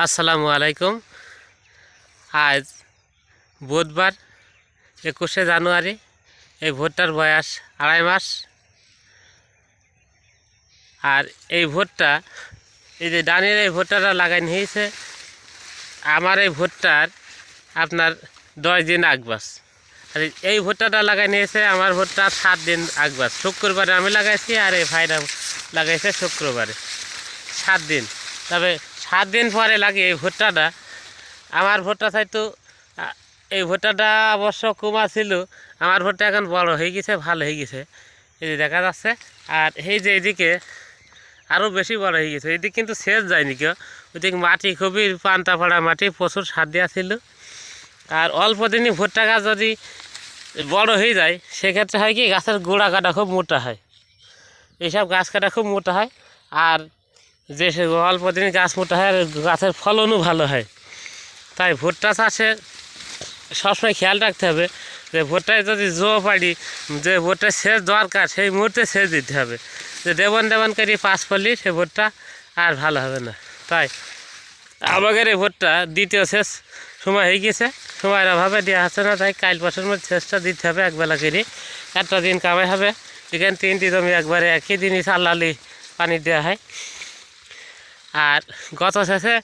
আসসালামু আলাইকুম। আজ বুধবার 21শে জানুয়ারি। এই ভুট্টার বয়স 2.5 মাস। আর এই ভুট্টা, এই যে ডানের এই ভুট্টাটা লাগাই নিয়েছে আমার এই ভুট্টার আপনার 10 দিন আগবাস। আর এই ভুট্টাটা লাগাই নিয়েছে আমার ভুট্টার 7 দিন আগবাস। শুক্রবারে আমি লাগাইছি আর এই ভাইরা লাগাইছে শুক্রবারে। 7 দিন, তবে 7 দিন পরে লাগিয়ে এই ভুট্টাটা আমার ভুট্টা চাইতো এই ভুট্টাটা অবশ্য কমা ছিল। আমার ভুট্টা এখন বড় হয়ে গেছে, ভালো হয়ে গেছে, এই যে দেখা যাচ্ছে। আর এই যে এইদিকে আরও বেশি বড় হয়ে গেছে। এইদিকে কিন্তু সেচ যায়নি কেউ। ওইদিকে মাটি খুবই পান্তা পড়া মাটি, প্রচুর সার দেওয়া ছিল। আর অল্প দিনই ভুট্টা গাছ যদি বড় হয়ে যায় সেক্ষেত্রে হয় কি, গাছের গোড়া কাটা খুব মোটা হয়। এইসব গাছ কাটা খুব মোটা হয়। আর যে অল্প দিনে গাছ মোটা হয় আর গাছের ফলনও ভালো হয়। তাই ভুট্টা চাষে সবসময় খেয়াল রাখতে হবে যে ভুট্টায় যদি জো পাড়ি, যে ভুট্টায় সেচ দরকার সেই মুহূর্তে সেচ দিতে হবে। যে দেবন করি পাঁচ পড়লি সে ভুট্টা আর ভালো হবে না। তাই আমাদের এই ভুট্টা দ্বিতীয় সেচ সময় হয়ে গেছে, সময়ের অভাবে দেওয়া হচ্ছে না। তাই কাল বছর মধ্যে সেচটা দিতে হবে একবেলা করে। একটা দিন কামাই হবে। এখানে 3টি জমি একবারে একই দিনই চালালি পানি দেওয়া হয়। আর গত শেষে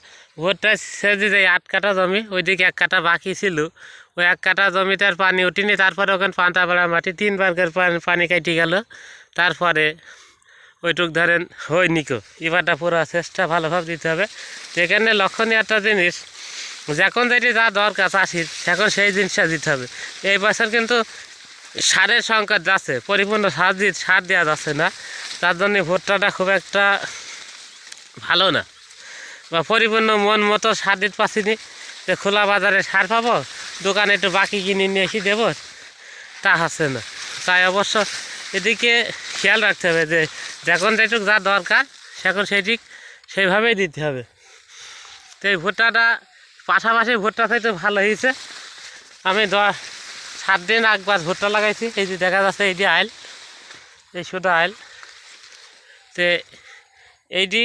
ভুট্টা সেচ দিতে 8 কাঠা জমি, ওইদিকে 1 কাঠা বাকি ছিল। ওই 1 কাঠা জমিতে আর পানি উঠিনি। তারপরে ওখানে পান্তা বেড়া মাটি 3 বারকার পানি কাটি গেল। তারপরে ওইটুক ধরেন হয়নি কেউ। এবারটা পুরো চেষ্টা ভালোভাবে দিতে হবে। এখানে লক্ষণীয় একটা জিনিস, যখন যেটি যা দরকার চাষির এখন সেই জিনিসটা দিতে হবে। এই বছর কিন্তু সারের সংকট যাচ্ছে, পরিপূর্ণ সার দেওয়া যাচ্ছে না। তার জন্য ভুট্টাটা খুব একটা ভালো না, বা পরিপূর্ণ মন মতো সার দিতে পারছি নি। যে খোলা বাজারে সার পাবো, দোকানে একটু বাকি কিনে নিয়ে এসে দেবো, তা হচ্ছে না। তাই অবশ্য এদিকে খেয়াল রাখতে হবে যে যখন যেটুক যা দরকার সেখন সেটিক সেইভাবেই দিতে হবে। তো এই ভুট্টাটা পাশাপাশি ভুট্টা থেকে ভালো হয়েছে। আমি 7 দিন আগবার ভুট্টা লাগাইছি। এই যে দেখা যাচ্ছে এইটি আইল, এই শুধু আইল। তো এইটি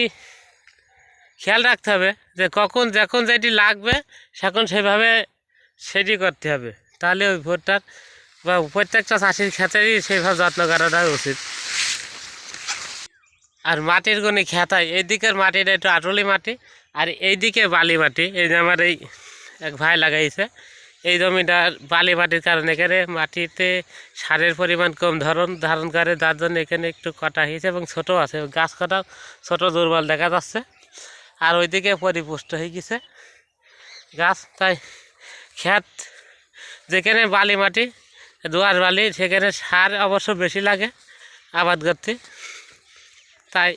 খেয়াল রাখতে হবে যে কখন যখন যেটি লাগবে সেখন সেভাবে সেটি করতে হবে। তাহলে ওই ভুট্টার বা প্রত্যেকটা চাষির ক্ষেত্রেই সেইভাবে যত্ন করাটা উচিত। আর মাটির গুণে খেতায় এইদিকের মাটিটা একটু আটলি মাটি, আর এইদিকে বালি মাটি। এই যে আমার এই এক ভাই লাগাইছে এই জমিটার বালি মাটির কারণে এখানে মাটিতে সারের পরিমাণ কম ধারণ করে, যার জন্য এখানে একটু কাটা হয়েছে এবং ছোটো আছে, গাছ কাটাও ছোটো দুর্বল দেখা যাচ্ছে। আর ওইদিকে পরিপুষ্ট হয়ে গেছে গাছ। তাই ক্ষেত যেখানে বালি মাটি, দোআঁশ বালি, সেখানে সার অবশ্য বেশি লাগে আবাদ করতে। তাই